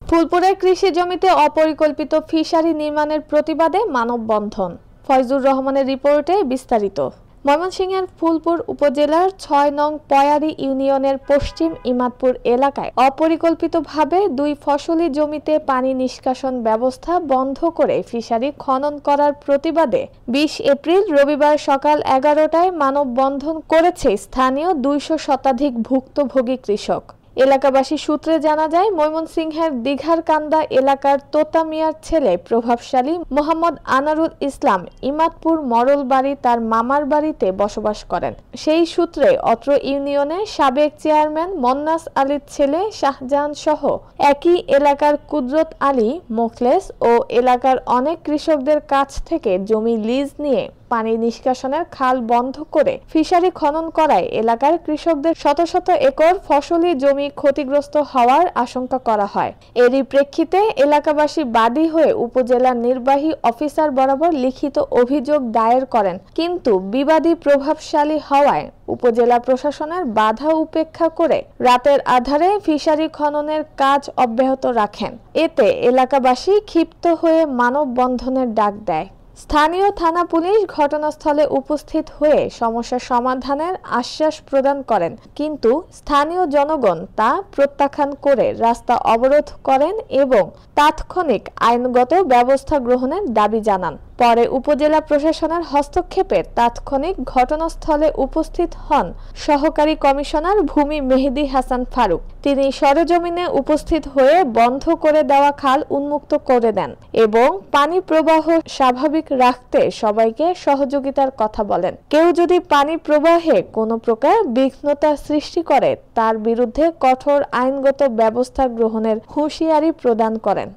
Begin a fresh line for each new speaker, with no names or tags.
ফুলপুরের কৃষি জমিতে অপরিকল্পিত ফিশারি নির্মাণের প্রতিবাদে মানববন্ধন। ফয়জুর রহমানের রিপোর্টে বিস্তারিত। ময়মনসিংহের ফুলপুর উপজেলার ৬ নং পয়ারি ইউনিয়নের পশ্চিম ইমাদপুর এলাকায় অপরিকল্পিতভাবে ২ ফসলি জমিতে পানি নিষ্কাশন ব্যবস্থা বন্ধ করে ফিশারি খনন করার প্রতিবাদে ২০ এপ্রিল রবিবার সকাল ১১টায় মানববন্ধন করেছে স্থানীয় ২০০ শতাধিক ভুক্তভোগী কৃষক। এলাকাবাসী সূত্রে জানা যায়, ময়মনসিংহের দিঘারকান্দা এলাকার তোতা মিয়ার ছেলে প্রভাবশালী মোহাম্মদ আনারুল ইসলাম ইমাদপুর মরলবাড়ি তার মামার বাড়িতে বসবাস করেন। সেই সূত্রে অত্র ইউনিয়নের সাবেক চেয়ারম্যান মন্নাস আলীর ছেলে শাহজাহান সহ একই এলাকার কুদরত আলী, মোখলেস ও এলাকার অনেক কৃষকদের কাছ থেকে জমি লিজ নিয়ে পানি নিষ্কাশনের খাল বন্ধ করে ফিশারি খনন করায় এলাকার কৃষকদের শত শত একর ফসলি জমি ক্ষতিগ্রস্ত হওয়ার আশঙ্কা করা হয়। এরই প্রেক্ষিতে এলাকাবাসী বাদী হয়ে উপজেলা নির্বাহী অফিসার বরাবর লিখিত অভিযোগ দায়ের করেন, কিন্তু বিবাদী প্রভাবশালী হওয়ায় উপজেলা প্রশাসনের বাধা উপেক্ষা করে রাতের আধারে ফিশারি খননের কাজ অব্যাহত রাখেন। এতে এলাকাবাসী ক্ষিপ্ত হয়ে মানববন্ধনের ডাক দেয়। স্থানীয় থানা পুলিশ ঘটনাস্থলে উপস্থিত হয়ে সমস্যা সমাধানের আশ্বাস প্রদান করেন, কিন্তু স্থানীয় জনগণ তা প্রত্যাখ্যান করে রাস্তা অবরোধ করেন এবং তাৎক্ষণিক আইনগত ব্যবস্থা গ্রহণের দাবি জানান। পরে উপজেলা প্রশাসনের হস্তক্ষেপে তাৎক্ষণিক ঘটনাস্থলে উপস্থিত হন সহকারী কমিশনার ভূমি মেহেদী হাসান ফারুক। তিনি সরেজমিনে উপস্থিত হয়ে বন্ধ করে দেওয়া খাল উন্মুক্ত করে দেন এবং পানি প্রবাহ স্বাভাবিক রাখতে সবাইকে সহযোগিতার কথা বলেন। কেউ যদি পানি প্রবাহে কোনো প্রকার বিঘ্নতা সৃষ্টি করে তার বিরুদ্ধে কঠোর আইনগত ব্যবস্থা গ্রহণের হুঁশিয়ারি প্রদান করেন।